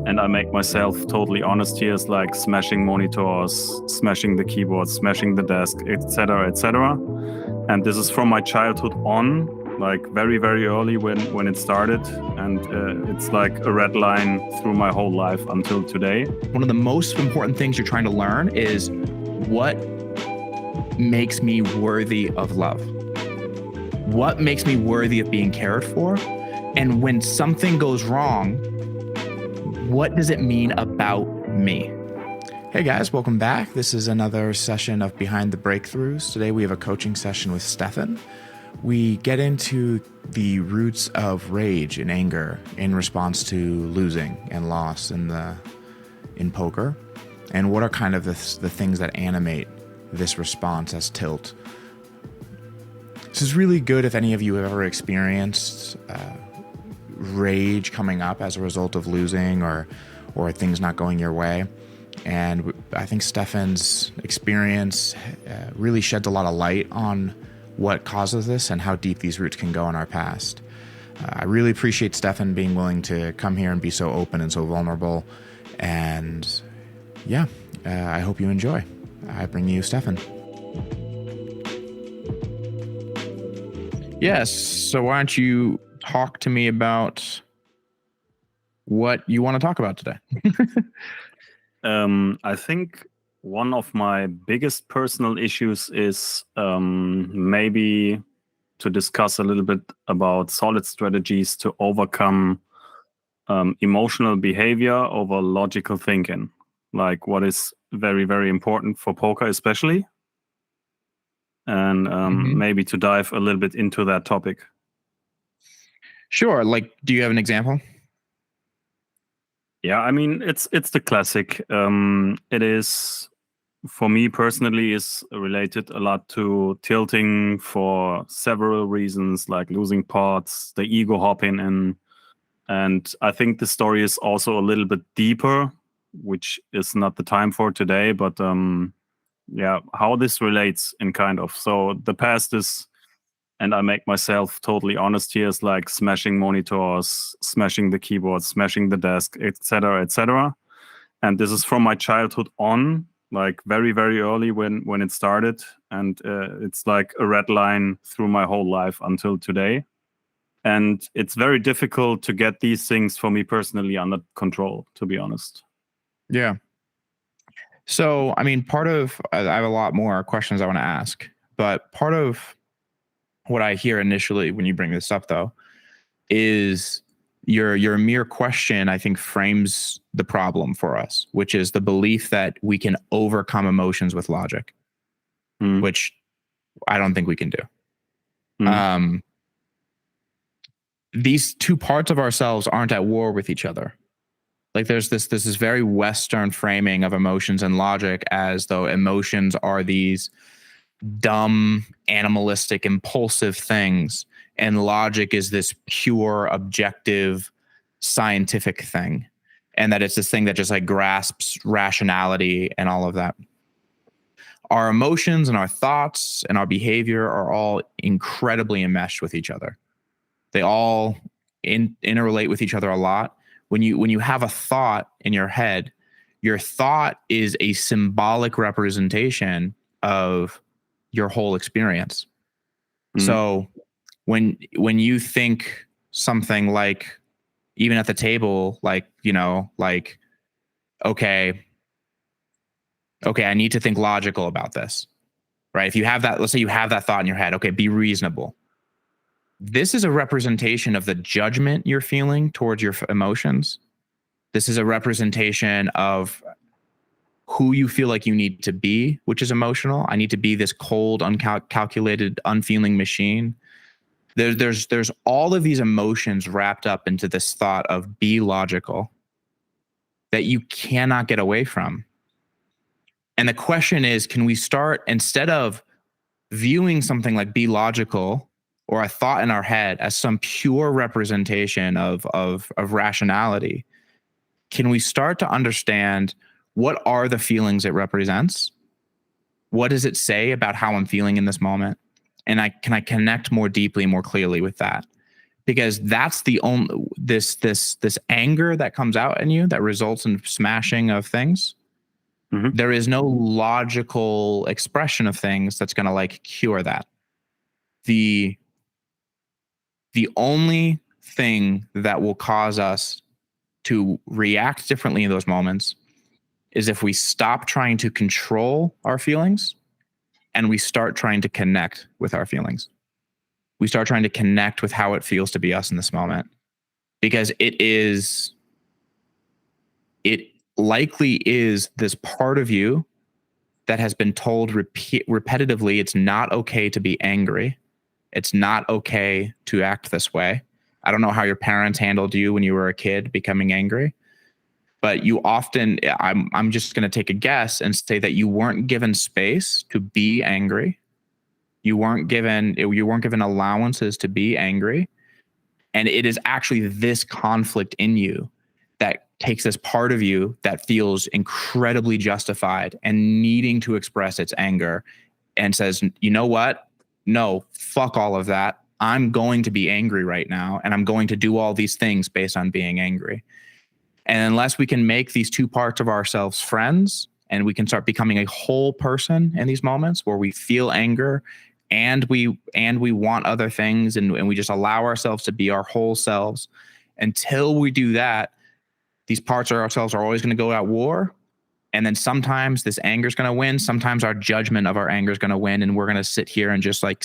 and I make myself totally honest here, is like smashing monitors, smashing the keyboard, smashing the desk, etc., etc. And this is from my childhood on, like very, very early when it started. And it's like a red line through my whole life until today. One of the most important things you're trying to learn is what makes me worthy of love. What makes me worthy of being cared for? And when something goes wrong, what does it mean about me? Hey guys, welcome back. This is another session of Behind the Breakthroughs. Today we have a coaching session with Stefan. We get into the roots of rage and anger in response to losing and loss in poker, and what are kind of the things that animate this response as tilt. This is really good if any of you have ever experienced rage coming up as a result of losing or things not going your way. And I think Stefan's experience really sheds a lot of light on what causes this and how deep these roots can go in our past. I really appreciate Stefan being willing to come here and be so open and so vulnerable. And yeah, I hope you enjoy. I bring you Stefan. Yes, so why don't you talk to me about what you want to talk about today? I think one of my biggest personal issues is maybe to discuss a little bit about solid strategies to overcome emotional behavior over logical thinking, like what is very, very important for poker especially. And maybe to dive a little bit into that topic. Sure. Like, do you have an example? Yeah, I mean, it's the classic. It is, for me personally, is related a lot to tilting for several reasons, like losing pots, the ego hopping in. And I think the story is also a little bit deeper, which is not the time for today, but yeah, how this relates in kind of. So the past is, and I make myself totally honest here, is like smashing monitors, smashing the keyboard, smashing the desk, etc., etc. And this is from my childhood on, like very, very early when it started. And it's like a red line through my whole life until today. And it's very difficult to get these things for me personally under control, to be honest. Yeah. So, I mean, I have a lot more questions I want to ask, but part of what I hear initially when you bring this up, though, is your mere question, I think, frames the problem for us, which is the belief that we can overcome emotions with logic, which I don't think we can do. These two parts of ourselves aren't at war with each other. Like there's this very Western framing of emotions and logic as though emotions are these dumb, animalistic, impulsive things, and logic is this pure, objective, scientific thing, and that it's this thing that just like grasps rationality and all of that. Our emotions and our thoughts and our behavior are all incredibly enmeshed with each other. They all interrelate with each other a lot. When you have a thought in your head, your thought is a symbolic representation of your whole experience. So when you think something like, even at the table, like, like, okay, I need to think logical about this, right? If you have that, let's say you have that thought in your head, okay, be reasonable. This is a representation of the judgment you're feeling towards your emotions. This is a representation of who you feel like you need to be, which is emotional. I need to be this cold, uncalculated, unfeeling machine. There's all of these emotions wrapped up into this thought of be logical that you cannot get away from. And the question is, can we start, instead of viewing something like be logical or a thought in our head as some pure representation of rationality, can we start to understand what are the feelings it represents? What does it say about how I'm feeling in this moment? And can I connect more deeply, more clearly with that? because that's the only this anger that comes out in you that results in smashing of things. Mhm. There is no logical expression of things that's going to like cure that. The only thing that will cause us to react differently in those moments is if we stop trying to control our feelings and we start trying to connect with our feelings. We start trying to connect with how it feels to be us in this moment, because it likely is this part of you that has been told repetitively it's not okay to be angry. It's not okay to act this way. I don't know how your parents handled you when you were a kid becoming angry, but you often, I'm just going to take a guess and say that you weren't given space to be angry. You weren't given allowances to be angry. And it is actually this conflict in you that takes this part of you that feels incredibly justified and needing to express its anger and says, you know what? No, fuck all of that. I'm going to be angry right now, and I'm going to do all these things based on being angry. And unless we can make these two parts of ourselves friends, and we can start becoming a whole person in these moments where we feel anger and we want other things, and we just allow ourselves to be our whole selves, until we do that, these parts of ourselves are always going to go at war. And then sometimes this anger is going to win. Sometimes our judgment of our anger is going to win, and we're going to sit here and just like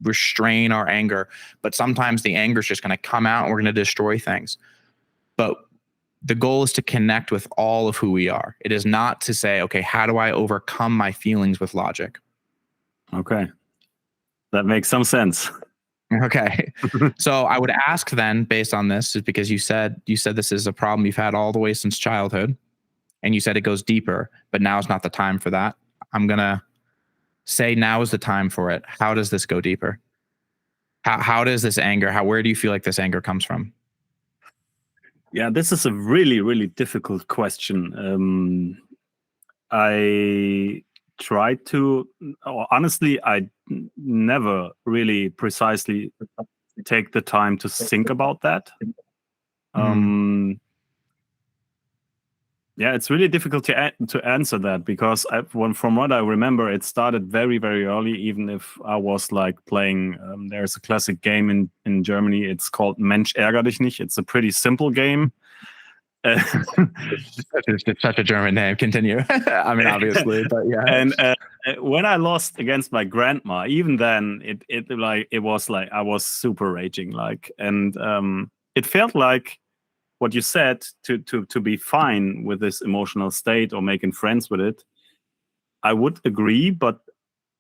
restrain our anger. But sometimes the anger is just going to come out and we're going to destroy things. But the goal is to connect with all of who we are. It is not to say, okay, how do I overcome my feelings with logic? Okay. That makes some sense. Okay. So I would ask then, based on this, is because you said this is a problem you've had all the way since childhood, and you said it goes deeper, but now is not the time for that. I'm going to say now is the time for it. How does this go deeper? How does this anger, where do you feel like this anger comes from? Yeah, this is a really, really difficult question. I tried to, or honestly, I never really precisely take the time to think about that. Yeah, it's really difficult to answer that, because from what I remember, it started very, very early. Even if I was like playing, there's a classic game in Germany. It's called Mensch ärger dich nicht. It's a pretty simple game. It's such a German name. Continue. I mean, obviously, but yeah. And when I lost against my grandma, even then, it was like I was super raging, and it felt like what you said, to be fine with this emotional state or making friends with it. I would agree, but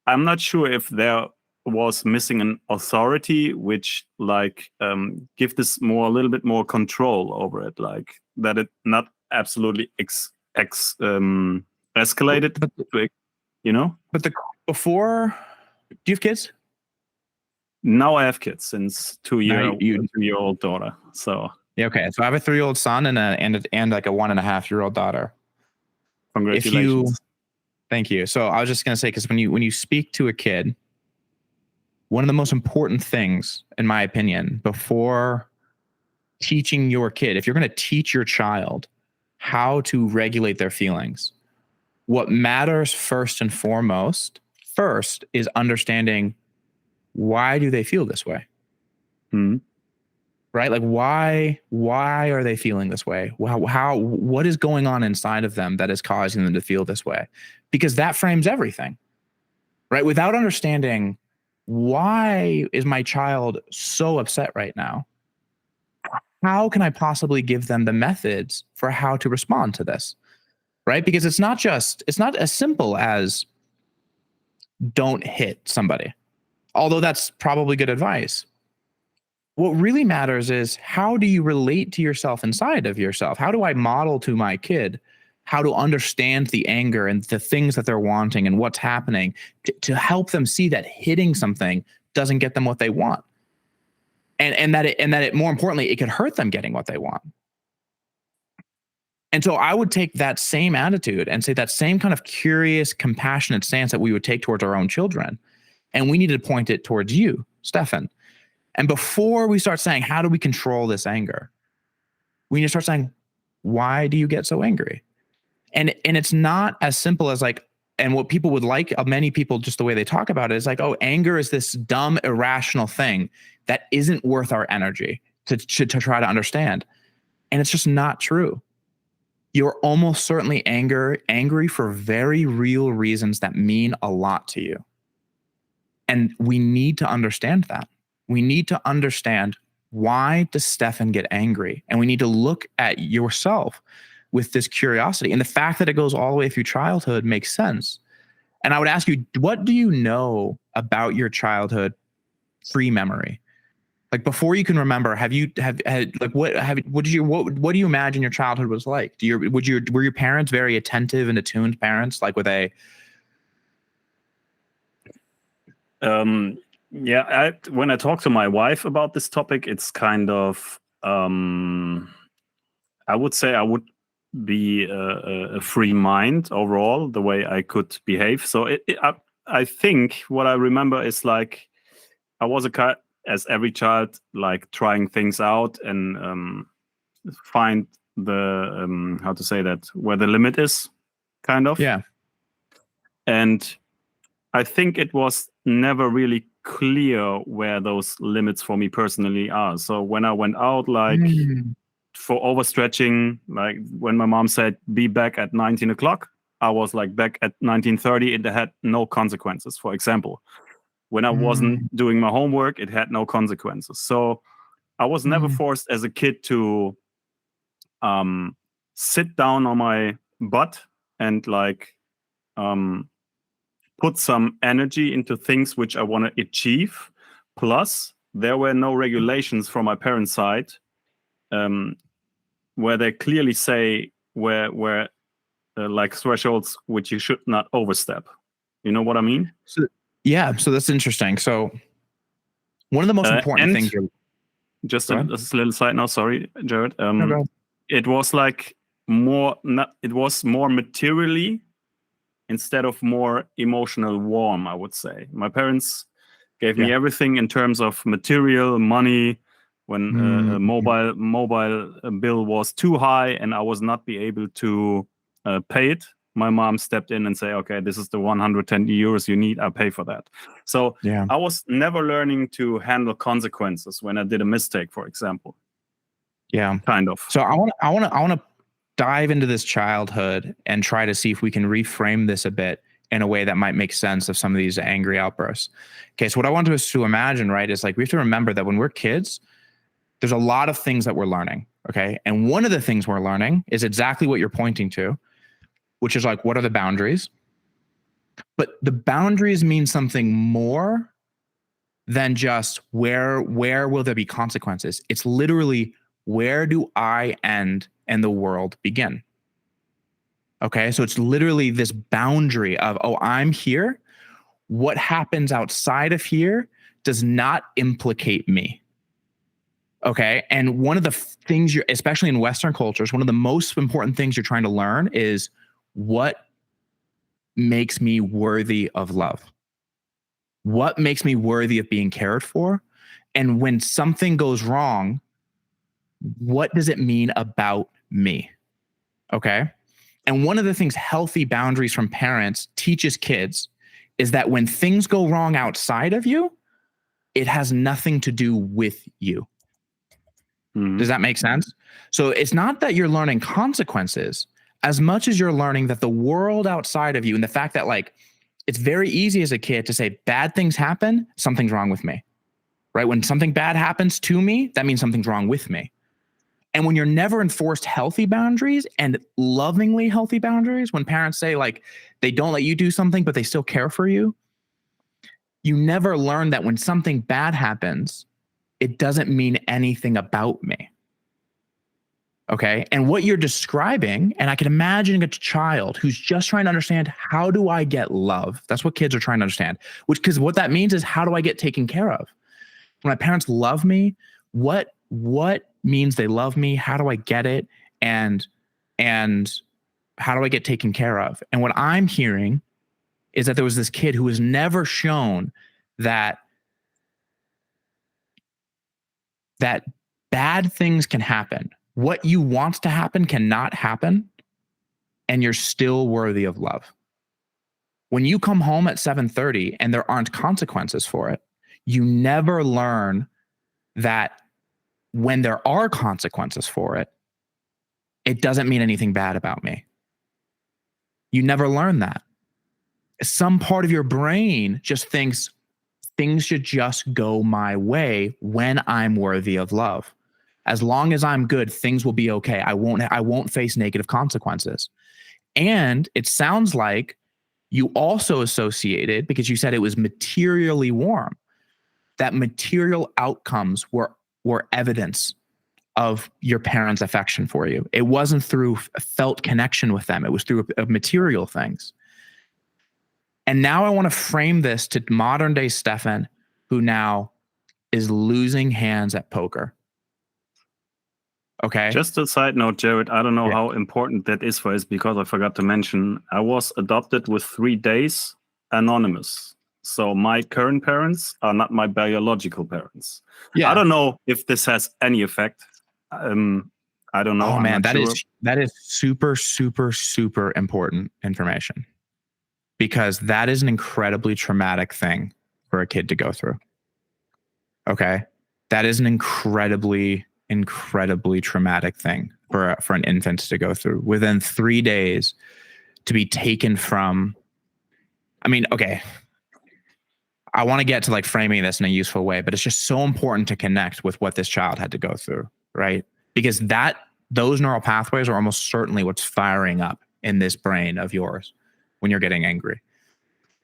I'm not sure if there was missing an authority which give this a little bit more control over it, like that it not absolutely escalated, But before, do you have kids? Now I have kids since 2-year-old daughter. So yeah, okay. So I have a 3-year-old son and like a 1.5-year-old daughter. Congratulations. Thank you. So I was just gonna say, because when you speak to a kid, one of the most important things, in my opinion, before teaching your kid, if you're going to teach your child how to regulate their feelings, what matters first and foremost is understanding, why do they feel this way? Right? Like, why are they feeling this way? What is going on inside of them that is causing them to feel this way? Because that frames everything, right? Without understanding, why is my child so upset right now? How can I possibly give them the methods for how to respond to this? Right? Because it's not as simple as don't hit somebody, although that's probably good advice. What really matters is, how do you relate to yourself inside of yourself? How do I model to my kid how to understand the anger and the things that they're wanting and what's happening, to help them see that hitting something doesn't get them what they want. And that it more importantly, it could hurt them getting what they want. And so I would take that same attitude and say that same kind of curious, compassionate stance that we would take towards our own children. And we need to point it towards you, Stefan. And before we start saying, how do we control this anger? We need to start saying, why do you get so angry? And it's not as simple as like, and what people would like, many people, just the way they talk about it is like, oh, anger is this dumb, irrational thing that isn't worth our energy to try to understand. And it's just not true. You're almost certainly angry for very real reasons that mean a lot to you. And we need to understand that. We need to understand, why does Stefan get angry? And we need to look at yourself with this curiosity. And the fact that it goes all the way through childhood makes sense. And I would ask you, what do you know about your childhood pre-memory? Like before you can remember, what do you imagine your childhood was like? Were your parents very attentive and attuned parents? Like Yeah, when I talk to my wife about this topic, it's kind of, I would say I would be a free mind overall, the way I could behave. So I think what I remember is like, I was as every child, like trying things out and find the, how to say that, where the limit is, kind of. Yeah. And I think it was never really clear where those limits for me personally are. So when I went out, like for overstretching, like when my mom said, be back at 19 o'clock, I was like back at 19:30. It had no consequences, for example. When I wasn't doing my homework, it had no consequences. So I was never forced as a kid to sit down on my butt and like put some energy into things which I want to achieve. Plus, there were no regulations from my parents' side where they clearly say where like thresholds which you should not overstep. You know what I mean? So that's interesting. So one of the most important things. Just a little side note, sorry, Jared. No, it was like it was more materially instead of more emotional warm, I would say. My parents gave me everything in terms of material, money. When a mobile bill was too high and I was not be able to pay it, my mom stepped in and say, okay, this is the 110 euros you need, I'll pay for that. So I was never learning to handle consequences when I did a mistake, for example. Yeah. Kind of. So I want to dive into this childhood and try to see if we can reframe this a bit in a way that might make sense of some of these angry outbursts. Okay. So what I want us to imagine, right, is like, we have to remember that when we're kids, there's a lot of things that we're learning. Okay. And one of the things we're learning is exactly what you're pointing to, which is like, what are the boundaries? But the boundaries mean something more than just where will there be consequences? It's literally, where do I end and the world begin? Okay. So it's literally this boundary of, oh, I'm here. What happens outside of here does not implicate me. Okay. And one of the things especially in Western cultures, one of the most important things you're trying to learn is, what makes me worthy of love? What makes me worthy of being cared for? And when something goes wrong, what does it mean about me? Okay. And one of the things healthy boundaries from parents teaches kids is that when things go wrong outside of you, it has nothing to do with you. Does that make sense? So it's not that you're learning consequences as much as you're learning that the world outside of you, and the fact that like, it's very easy as a kid to say, bad things happen, something's wrong with me, right? When something bad happens to me, that means something's wrong with me. And when you're never enforced healthy boundaries and lovingly healthy boundaries, when parents say like, they don't let you do something, but they still care for you, you never learn that when something bad happens, it doesn't mean anything about me. Okay. And what you're describing, and I can imagine a child who's just trying to understand, how do I get love? That's what kids are trying to understand, because what that means is, how do I get taken care of? When my parents love me, what means they love me? How do I get it? And how do I get taken care of? And what I'm hearing is that there was this kid who was never shown that that bad things can happen. What you want to happen cannot happen, and you're still worthy of love. When you come home at 7:30 and there aren't consequences for it, you never learn that when there are consequences for it, it doesn't mean anything bad about me. You never learn that. Some part of your brain just thinks things should just go my way when I'm worthy of love. As long as I'm good, things will be okay. I won't face negative consequences. And it sounds like you also associated, because you said it was materially warm, that material outcomes were evidence of your parents' affection for you. It wasn't through a felt connection with them. It was through material things. And now I want to frame this to modern day Stefan, who now is losing hands at poker. Okay. Just a side note, Jared, I don't know Yeah. how important that is for us, because I forgot to mention, I was adopted with 3 days anonymous. So my current parents are not my biological parents. Yeah. I don't know if this has any effect. I don't know. Oh man, that sure. is super, super, super important information, because that is an incredibly traumatic thing for a kid to go through. Okay. That is an incredibly, incredibly traumatic thing for an infant to go through. Within 3 days, to be taken from, I mean, okay, I want to get to like framing this in a useful way, but it's just so important to connect with what this child had to go through, right? Because those neural pathways are almost certainly what's firing up in this brain of yours when you're getting angry.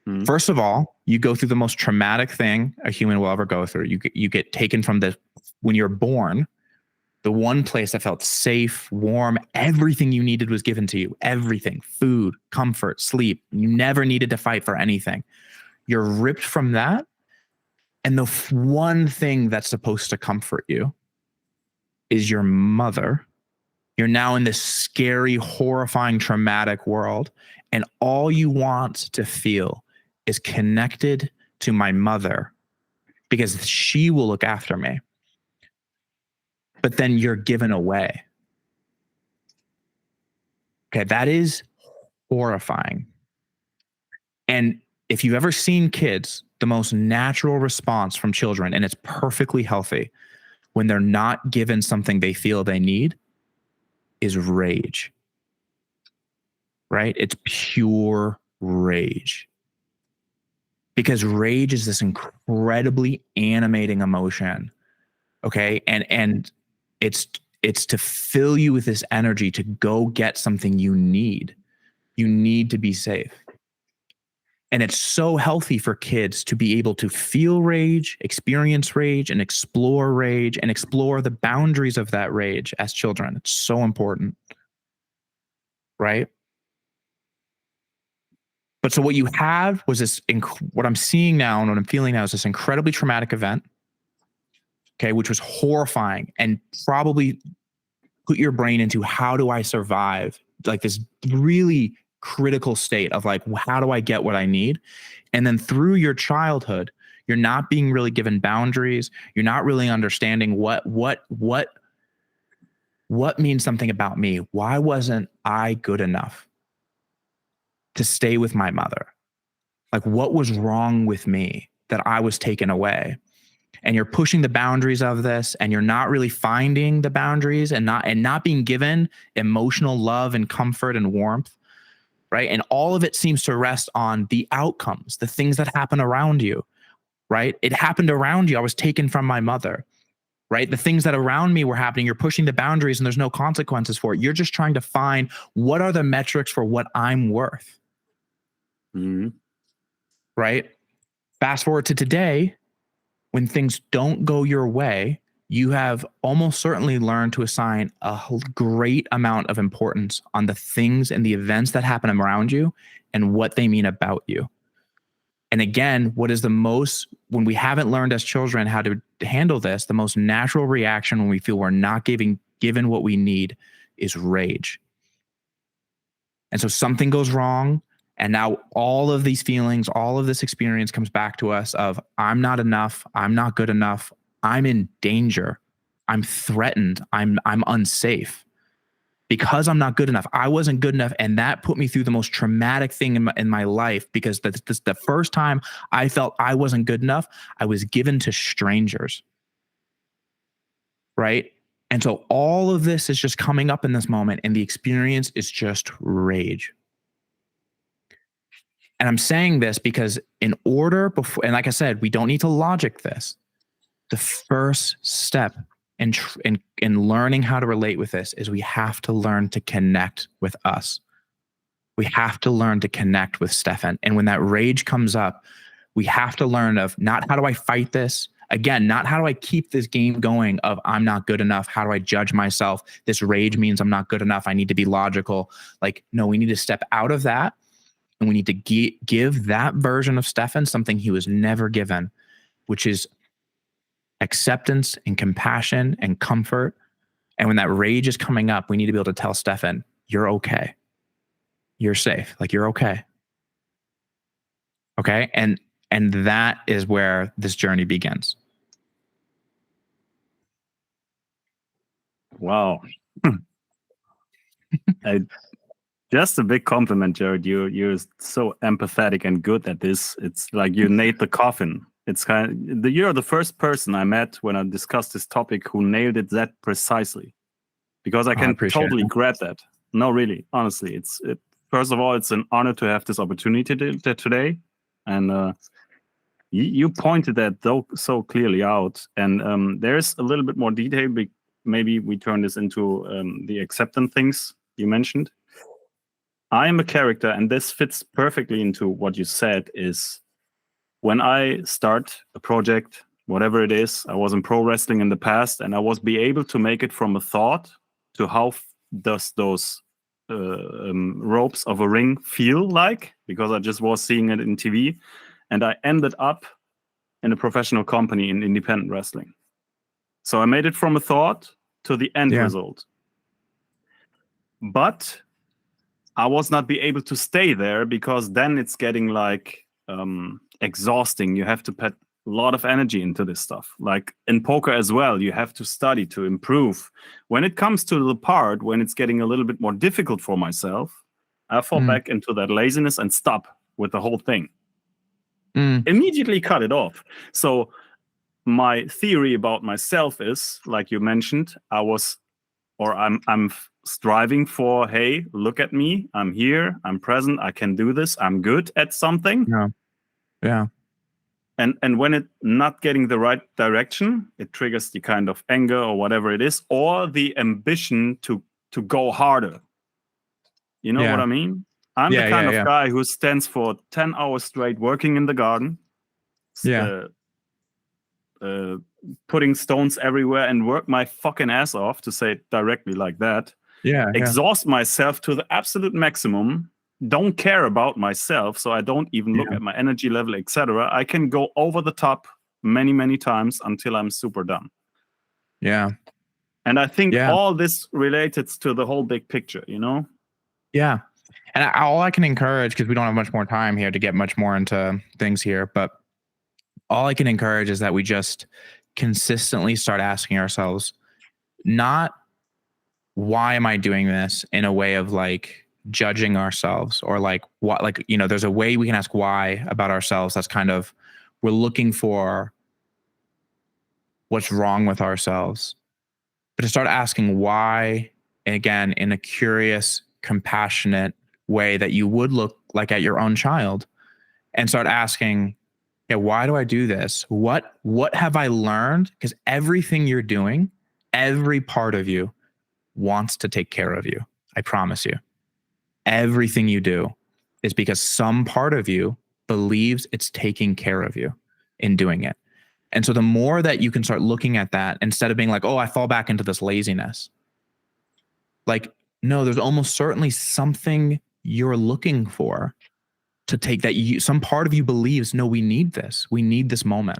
Mhm. First of all, you go through the most traumatic thing a human will ever go through. You get taken from when you're born, the one place that felt safe, warm, everything you needed was given to you. Everything, food, comfort, sleep. You never needed to fight for anything. You're ripped from that. And the one thing that's supposed to comfort you is your mother. You're now in this scary, horrifying, traumatic world. And all you want to feel is connected to my mother, because she will look after me. But then you're given away. Okay, that is horrifying. And if you've ever seen kids, the most natural response from children, and it's perfectly healthy, when they're not given something they feel they need, is rage. Right? It's pure rage. Because rage is this incredibly animating emotion. Okay? And it's to fill you with this energy to go get something you need. You need to be safe. And it's so healthy for kids to be able to feel rage, experience rage, and explore the boundaries of that rage as children. It's so important. Right? But so what you have was this, what I'm seeing now and what I'm feeling now is this incredibly traumatic event, okay, which was horrifying and probably put your brain into how do I survive, like this really critical state of like, how do I get what I need? And then through your childhood, you're not being really given boundaries. You're not really understanding what means something about me. Why wasn't I good enough to stay with my mother? Like, what was wrong with me that I was taken away? And you're pushing the boundaries of this, and you're not really finding the boundaries, and not being given emotional love and comfort and warmth, right? And all of it seems to rest on the outcomes, the things that happen around you, right? It happened around you. I was taken from my mother, right? The things that around me were happening. You're pushing the boundaries, and there's no consequences for it. You're just trying to find what are the metrics for what I'm worth, right? Fast forward to today. When things don't go your way, you have almost certainly learned to assign a great amount of importance on the things and the events that happen around you and what they mean about you. And again, when we haven't learned as children how to handle this, the most natural reaction when we feel we're not given what we need is rage. And so something goes wrong. And now all of these feelings, all of this experience comes back to us of I'm not enough. I'm not good enough. I'm in danger. I'm threatened. I'm unsafe because I'm not good enough. I wasn't good enough. And that put me through the most traumatic thing in my life, because the first time I felt I wasn't good enough, I was given to strangers. Right. And so all of this is just coming up in this moment, and the experience is just rage. And I'm saying this because in order before, and like I said, we don't need to logic this. The first step in learning how to relate with this is we have to learn to connect with us. We have to learn to connect with Stefan. And when that rage comes up, we have to learn of not how do I fight this? Again, not how do I keep this game going of I'm not good enough. How do I judge myself? This rage means I'm not good enough. I need to be logical. Like, no, we need to step out of that. And we need to give that version of Stefan something he was never given, which is acceptance and compassion and comfort. And when that rage is coming up, we need to be able to tell Stefan, you're okay. You're safe. Like, you're okay. Okay. And that is where this journey begins. Wow. Just a big compliment, Jared. You're so empathetic and good at this. It's like you nailed the coffin. It's you're the first person I met when I discussed this topic who nailed it that precisely, because I can totally grab that. No, really, honestly, first of all, it's an honor to have this opportunity today, and you pointed that so clearly out. And there's a little bit more detail. Maybe we turn this into the acceptance things you mentioned. I am a character, and this fits perfectly into what you said, is when I start a project, whatever it is, I was in pro wrestling in the past, and I was be able to make it from a thought to how does those ropes of a ring feel like, because I just was seeing it in TV, and I ended up in a professional company in independent wrestling. So I made it from a thought to the end result. But I was not be able to stay there, because then it's getting like exhausting. You have to put a lot of energy into this stuff. Like in poker as well, you have to study to improve. When it comes to the part when it's getting a little bit more difficult for myself, I fall back into that laziness and stop with the whole thing. Immediately cut it off. So my theory about myself is, like you mentioned, I'm striving for, hey, look at me, I'm here, I'm present, I can do this, I'm good at something. Yeah. And when it not getting the right direction, it triggers the kind of anger or whatever it is, or the ambition to go harder. You know what I mean? I'm the kind of guy who stands for 10 hours straight working in the garden. Putting stones everywhere and work my fucking ass off, to say it directly like that. Exhaust myself to the absolute maximum. Don't care about myself, so I don't even look at my energy level, etc. I can go over the top many times until I'm super done. And I think all this related to the whole big picture, you know? Yeah. And all I can encourage, because we don't have much more time here to get much more into things here, but all I can encourage is that we just consistently start asking ourselves, not why am I doing this, in a way of like judging ourselves, or like what, like, you know, there's a way we can ask why about ourselves. That's kind of, we're looking for what's wrong with ourselves, but to start asking why, and again, in a curious, compassionate way that you would look like at your own child, and start asking, why do I do this? What have I learned? Because everything you're doing, every part of you wants to take care of you. I promise you. Everything you do is because some part of you believes it's taking care of you in doing it. And so the more that you can start looking at that, instead of being like, oh, I fall back into this laziness. Like, no, there's almost certainly something you're looking for to take that. Some part of you believes, no, we need this. We need this moment.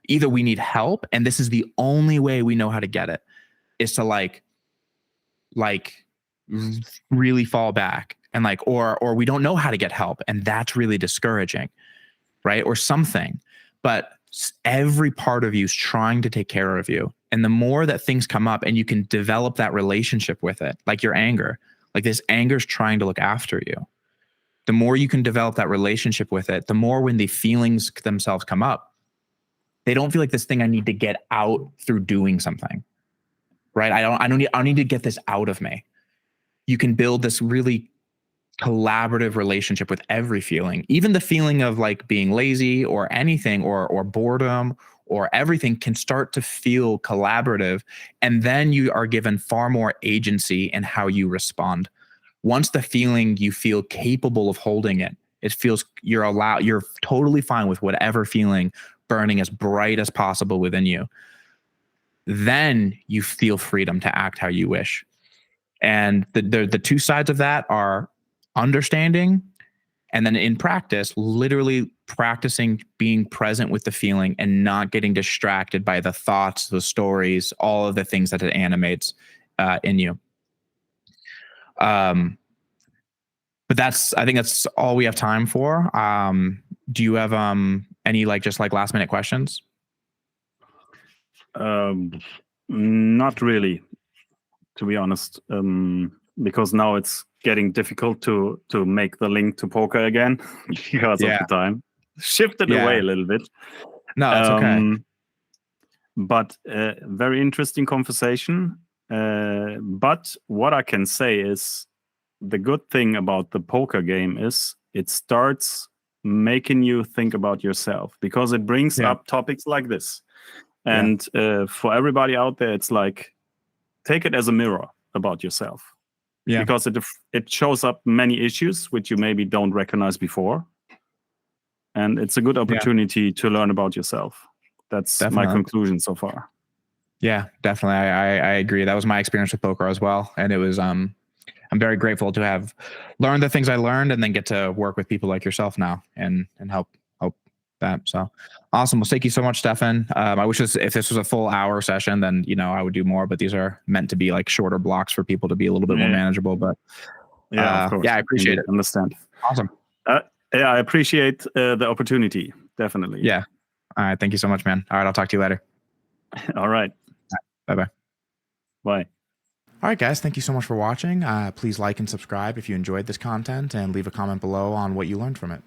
Either we need help, and this is the only way we know how to get it, is to like really fall back, and like, or we don't know how to get help, and that's really discouraging, right? Or something. But every part of you is trying to take care of you. And the more that things come up and you can develop that relationship with it, like your anger, like this anger is trying to look after you. The more you can develop that relationship with it, the more when the feelings themselves come up, they don't feel like this thing I need to get out through doing something, right? I don't need to get this out of me. You can build this really collaborative relationship with every feeling, even the feeling of like being lazy or anything, or boredom, or everything can start to feel collaborative. And then you are given far more agency in how you respond. Once the feeling you feel capable of holding it, it feels you're totally fine with whatever feeling burning as bright as possible within you. Then you feel freedom to act how you wish. And the two sides of that are understanding, and then in practice, literally practicing being present with the feeling and not getting distracted by the thoughts, the stories, all of the things that it animates in you. But I think that's all we have time for. Do you have any just last minute questions? Not really, to be honest, because now it's getting difficult to make the link to poker again because of the time. Shifted away a little bit. No, it's okay. But very interesting conversation. But what I can say is the good thing about the poker game is it starts making you think about yourself, because it brings up topics like this. And for everybody out there, it's like, take it as a mirror about yourself. Yeah. Because it shows up many issues which you maybe don't recognize before. And it's a good opportunity to learn about yourself. That's my conclusion so far. Yeah, definitely. I agree. That was my experience with poker as well. And it was, I'm very grateful to have learned the things I learned and then get to work with people like yourself now and help that. So awesome. Well, thank you so much, Stefan. I wish if this was a full hour session, then, I would do more, but these are meant to be like shorter blocks for people to be a little bit more manageable. But of course. I appreciate it. Understand. Awesome. I appreciate the opportunity. Definitely. Yeah. All right. Thank you so much, man. All right. I'll talk to you later. All right. Bye-bye. Bye. All right, guys. Thank you so much for watching. Please like and subscribe if you enjoyed this content, and leave a comment below on what you learned from it.